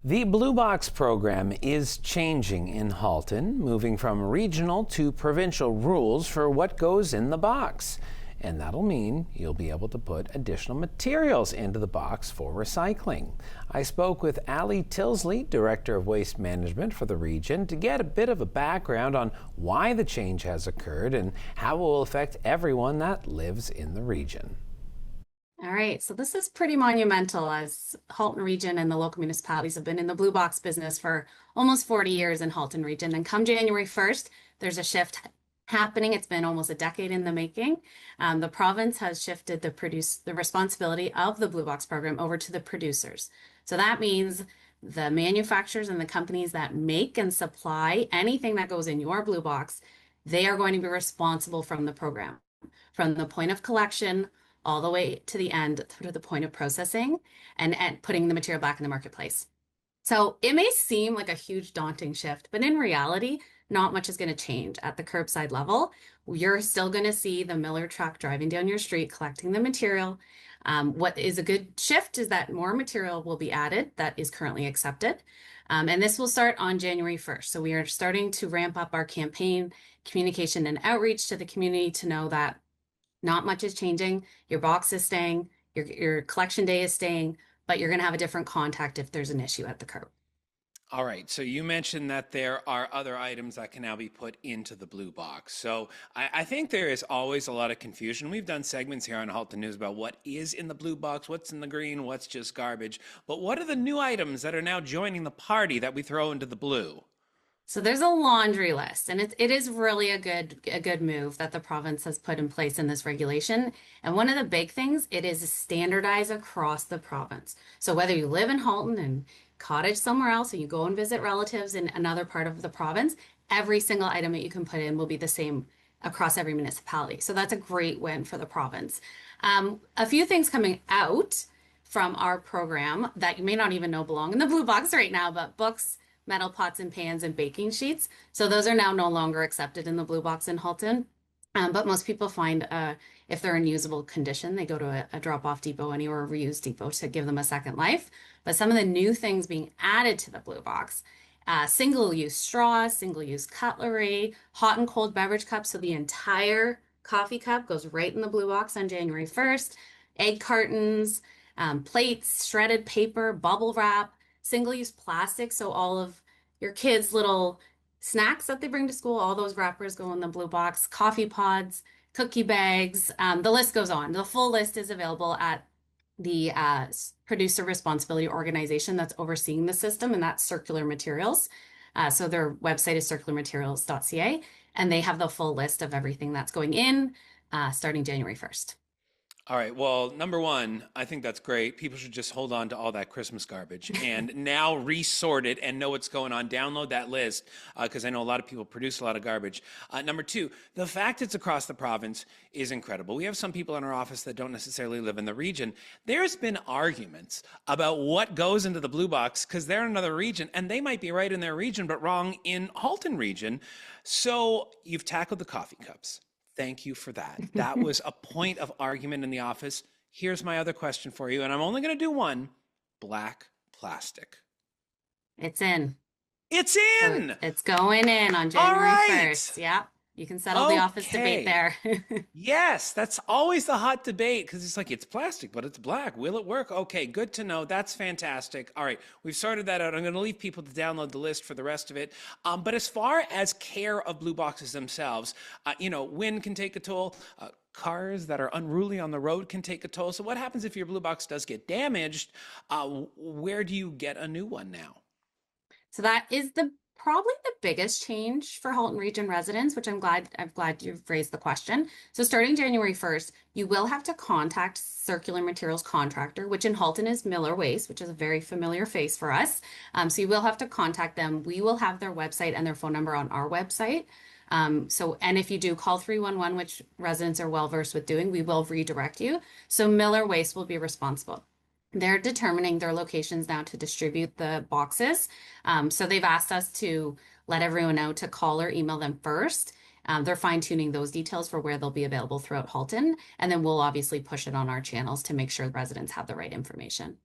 The Blue Box program is changing in Halton, moving from regional to provincial rules for what goes in the box. And that'll mean you'll be able to put additional materials into the box for recycling. I spoke with Alli Tyldesley, Director of Waste Management for the region, to get a bit of a background on why the change has occurred and how it will affect everyone that lives in the region. All right, so this is pretty monumental, as Halton region and the local municipalities have been in the Blue Box business for almost 40 years in Halton region. And come January 1st, there's a shift happening. It's been almost a decade in the making. The province has shifted the responsibility of the Blue Box program over to the producers. So that means the manufacturers and the companies that make and supply anything that goes in your Blue Box, they are going to be responsible from the program, from the point of collection all the way to the end, to the point of processing and putting the material back in the marketplace. So it may seem like a huge daunting shift, but in reality, not much is going to change at the curbside level. You're still going to see the Miller truck driving down your street, collecting the material. What is a good shift is that more material will be added that is currently accepted. And this will start on January 1st. So we are starting to ramp up our campaign, communication and outreach to the community to know that not much is changing. Your box is staying, your collection day is staying, but you're going to have a different contact if there's an issue at the curb. All right, so you mentioned that there are other items that can now be put into the Blue Box. So I think there is always a lot of confusion. We've done segments here on Halton News about what is in the Blue Box, what's in the green, what's just garbage. But what are the new items that are now joining the party that we throw into the blue? So there's a laundry list, and it is really a good move that the province has put in place in this regulation. And one of the big things, it is standardized across the province. So whether you live in Halton and cottage somewhere else, or you go and visit relatives in another part of the province, every single item that you can put in will be the same across every municipality. So that's a great win for the province. A few things coming out from our program that you may not even know belong in the Blue Box right now, but books, metal pots and pans, and baking sheets. So those are now no longer accepted in the Blue Box in Halton. But most people find if they're in usable condition, they go to a drop-off depot anywhere, a reuse depot to give them a second life. But some of the new things being added to the Blue Box, single-use straws, single-use cutlery, hot and cold beverage cups. So the entire coffee cup goes right in the Blue Box on January 1st. Egg cartons, plates, shredded paper, bubble wrap, single-use plastic. So all of your kids' little snacks that they bring to school, all those wrappers go in the Blue Box, coffee pods, cookie bags, the list goes on. The full list is available at the producer responsibility organization that's overseeing the system, and that's Circular Materials. So their website is circularmaterials.ca, and they have the full list of everything that's going in starting January 1st. All right. Well, number one, I think that's great. People should just hold on to all that Christmas garbage and now resort it and know what's going on. Download that list because I know a lot of people produce a lot of garbage. Number two, the fact it's across the province is incredible. We have some people in our office that don't necessarily live in the region. There's been arguments about what goes into the Blue Box because they're in another region and they might be right in their region but wrong in Halton region. So you've tackled the coffee cups. Thank you for that. That was a point of argument in the office. Here's my other question for you, and I'm only going to do one. Black plastic. It's in. It's in! So it's going in on January 1st. Yeah. You can settle the office debate there. Yes, that's always the hot debate because it's like, it's plastic, but it's black. Will it work? Okay, good to know. That's fantastic. All right, we've sorted that out. I'm going to leave people to download the list for the rest of it. But as far as care of Blue Boxes themselves, wind can take a toll. Cars that are unruly on the road can take a toll. So what happens if your Blue Box does get damaged? Where do you get a new one now? So that is probably the biggest change for Halton region residents, which I'm glad you've raised the question. So starting January 1st, you will have to contact Circular Materials Contractor, which in Halton is Miller Waste, which is a very familiar face for us. So you will have to contact them. We will have their website and their phone number on our website. And if you do call 311, which residents are well versed with doing, we will redirect you. So Miller Waste will be responsible. They're determining their locations now to distribute the boxes. So they've asked us to let everyone know to call or email them first. They're fine-tuning those details for where they'll be available throughout Halton. And then we'll obviously push it on our channels to make sure residents have the right information.